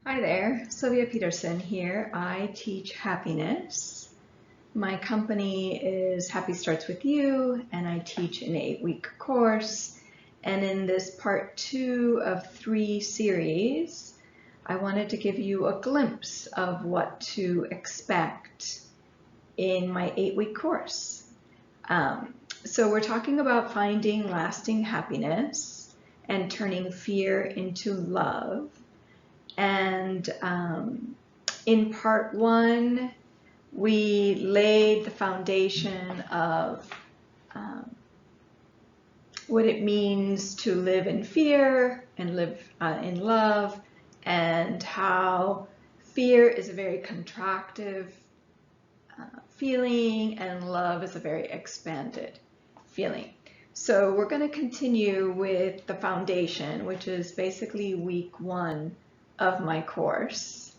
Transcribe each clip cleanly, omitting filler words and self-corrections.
Hi there, Sylvia Peterson here. I teach happiness. My company is Happy Starts With You, and I teach an 8-week course. And in this part 2 of 3 series, I wanted to give you a glimpse of what to expect in my 8-week course. So we're talking about finding lasting happiness and turning fear into love. And in part 1, we laid the foundation of what it means to live in fear and live in love, and how fear is a very contractive feeling and love is a very expanded feeling. So we're going to continue with the foundation, which is basically week 1 of my course,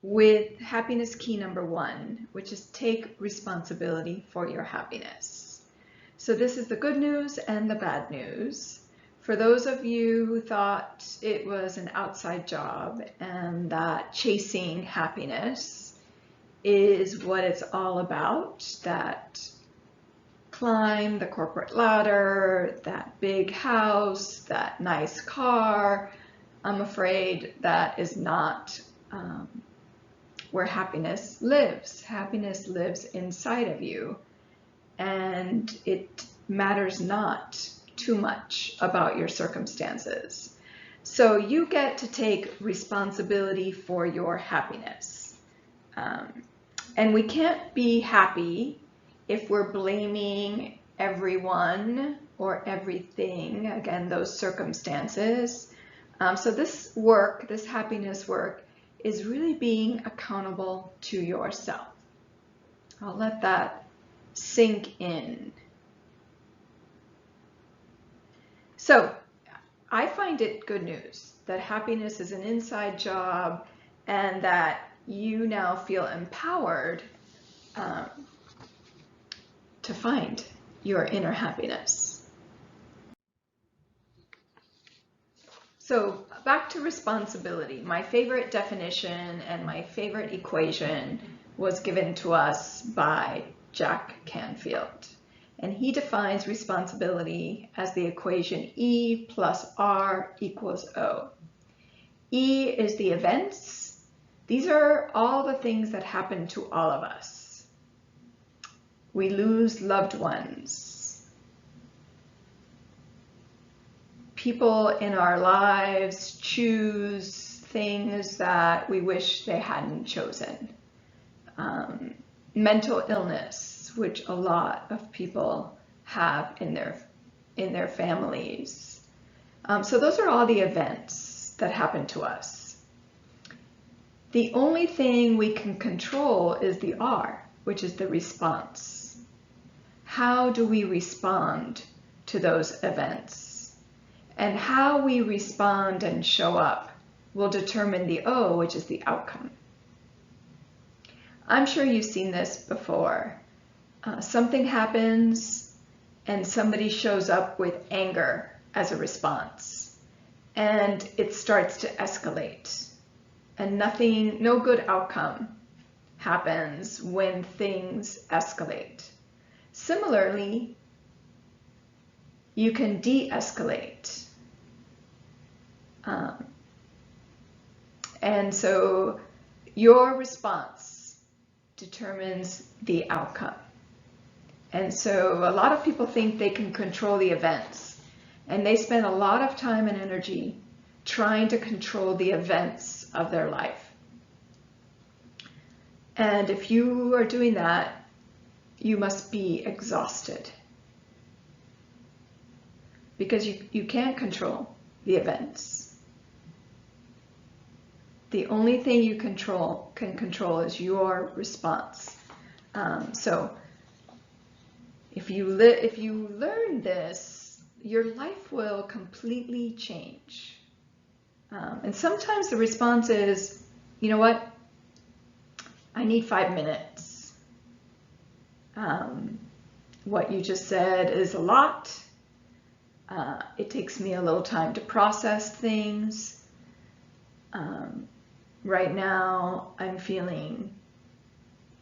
with happiness key number 1, which is take responsibility for your happiness. So this is the good news and the bad news. For those of you who thought it was an outside job and that chasing happiness is what it's all about, that climb the corporate ladder, that big house, that nice car, I'm afraid that is not where happiness lives. Happiness lives inside of you, and it matters not too much about your circumstances. So you get to take responsibility for your happiness. And we can't be happy if we're blaming everyone or everything, again, those circumstances. So this work, this happiness work, is really being accountable to yourself. I'll let that sink in. So I find it good news that happiness is an inside job and that you now feel empowered to find your inner happiness. So back to responsibility. My favorite definition and my favorite equation was given to us by Jack Canfield. And he defines responsibility as the equation E plus R equals O. E is the events. These are all the things that happen to all of us. We lose loved ones. People in our lives choose things that we wish they hadn't chosen. Mental illness, which a lot of people have in their families. So those are all the events that happen to us. The only thing we can control is the R, which is the response. How do we respond to those events? And how we respond and show up will determine the O, which is the outcome. I'm sure you've seen this before. Something happens and somebody shows up with anger as a response, and it starts to escalate, and no good outcome happens when things escalate. Similarly, you can de-escalate. And so your response determines the outcome. And so a lot of people think they can control the events, and they spend a lot of time and energy trying to control the events of their life. And if you are doing that, you must be exhausted, because you can't control the events. The only thing you can control is your response. So if you learn this, your life will completely change. And sometimes the response is, you know what? I need 5 minutes. What you just said is a lot. It takes me a little time to process things. Right now, I'm feeling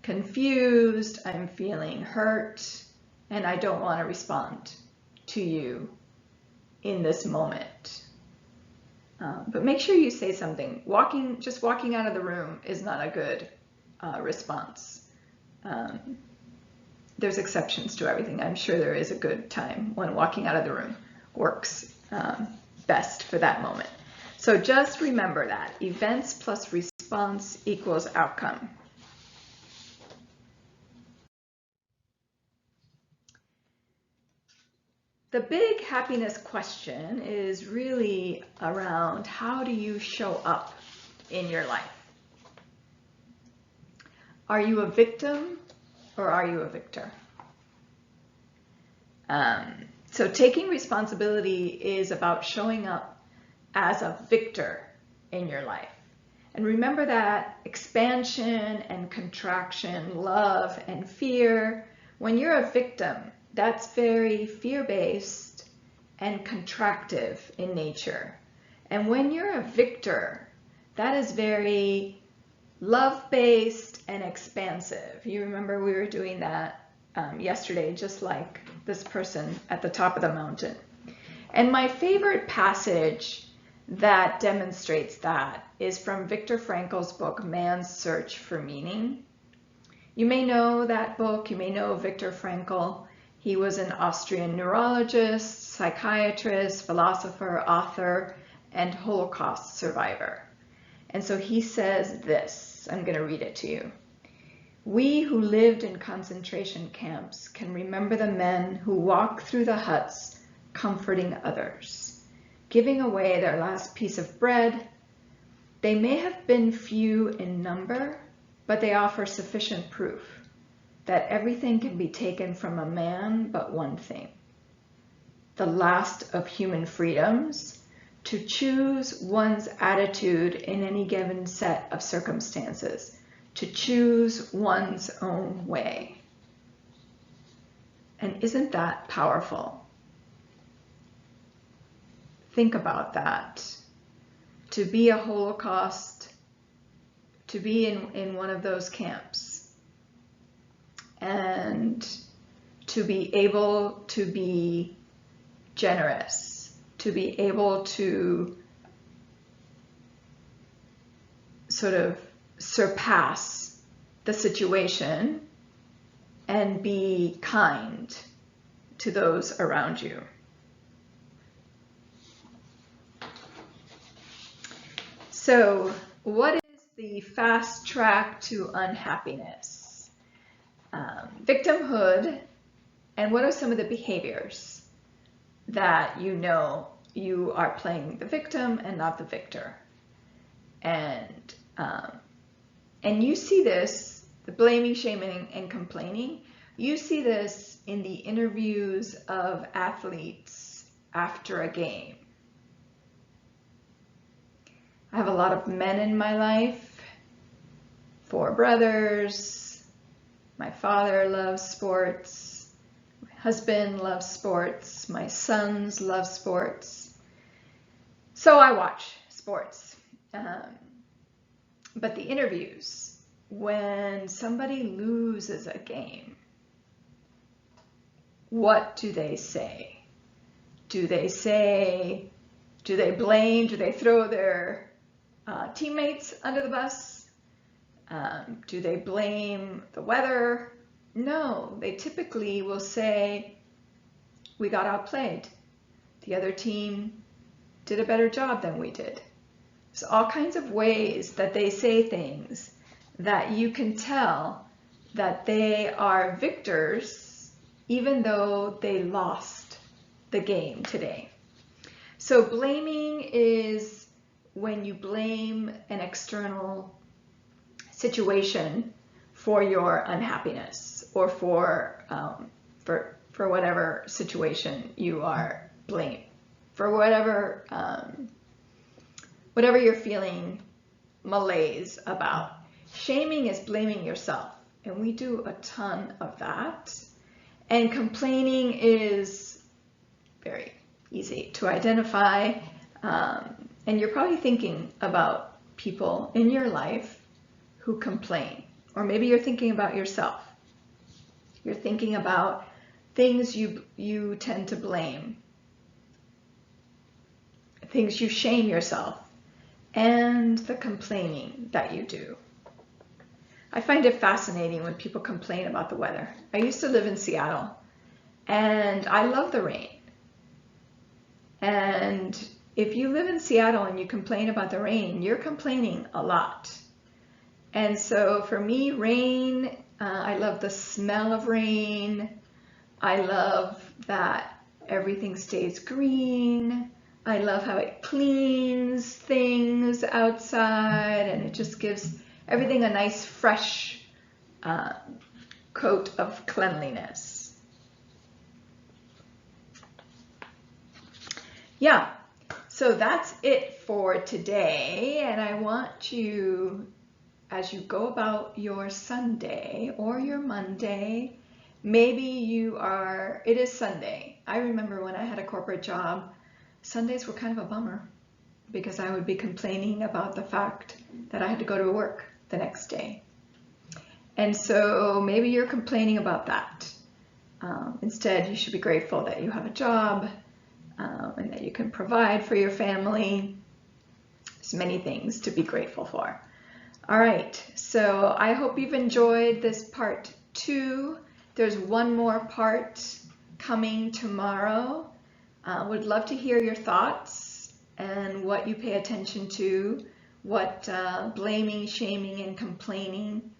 confused, I'm feeling hurt, and I don't want to respond to you in this moment. But make sure you say something. Just walking out of the room is not a good response. There's exceptions to everything. I'm sure there is a good time when walking out of the room works best for that moment. So just remember that events plus response equals outcome. The big happiness question is really around how do you show up in your life? Are you a victim or are you a victor? So taking responsibility is about showing up as a victor in your life. And remember that expansion and contraction, love and fear, when you're a victim, that's very fear-based and contractive in nature. And when you're a victor, that is very love-based and expansive. You remember we were doing that yesterday, just like this person at the top of the mountain. And my favorite passage that demonstrates that is from Viktor Frankl's book, Man's Search for Meaning. You may know that book, you may know Viktor Frankl. He was an Austrian neurologist, psychiatrist, philosopher, author, and Holocaust survivor. And so he says this, I'm going to read it to you. We who lived in concentration camps can remember the men who walked through the huts comforting others, giving away their last piece of bread. They may have been few in number, but they offer sufficient proof that everything can be taken from a man but one thing, the last of human freedoms, to choose one's attitude in any given set of circumstances, to choose one's own way. And isn't that powerful? Think about that. To be a Holocaust, to be in one of those camps, and to be able to be generous, to be able to sort of surpass the situation and be kind to those around you. So, what is the fast track to unhappiness? Victimhood, and what are some of the behaviors that you know you are playing the victim and not the victor? And you see this, the blaming, shaming, and complaining, you see this in the interviews of athletes after a game. I have a lot of men in my life, 4 brothers, my father loves sports, my husband loves sports, my sons love sports. So I watch sports. But the interviews, when somebody loses a game, what do they say? Do they blame, do they throw their teammates under the bus? Do they blame the weather? No, they typically will say, we got outplayed. The other team did a better job than we did. There's all kinds of ways that they say things that you can tell that they are victors even though they lost the game today. So blaming is when you blame an external situation for your unhappiness or for whatever situation you are blamed, for whatever you're feeling malaise about. Shaming is blaming yourself, and we do a ton of that. And complaining is very easy to identify, and you're probably thinking about people in your life who complain. Or maybe you're thinking about yourself. You're thinking about things you tend to blame, things you shame yourself, and the complaining that you do. I find it fascinating when people complain about the weather. I used to live in Seattle, and I love the rain. And if you live in Seattle and you complain about the rain, you're complaining a lot. And so for me, rain, I love the smell of rain. I love that everything stays green. I love how it cleans things outside, and it just gives everything a nice fresh coat of cleanliness. Yeah, so that's it for today, and I want you, as you go about your Sunday or your Monday, maybe it is Sunday. I remember when I had a corporate job, Sundays were kind of a bummer because I would be complaining about the fact that I had to go to work the next day. And so maybe you're complaining about that. Instead, you should be grateful that you have a job and that you can provide for your family. There's many things to be grateful for. All right, so I hope you've enjoyed this part 2. There's one more part coming tomorrow. Would love to hear your thoughts and what you pay attention to, what blaming, shaming, and complaining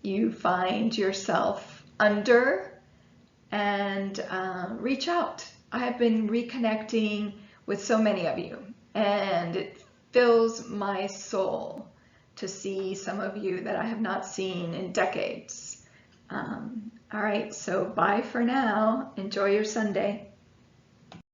you find yourself under, and reach out. I have been reconnecting with so many of you, and it fills my soul to see some of you that I have not seen in decades. All right, so bye for now. Enjoy your Sunday.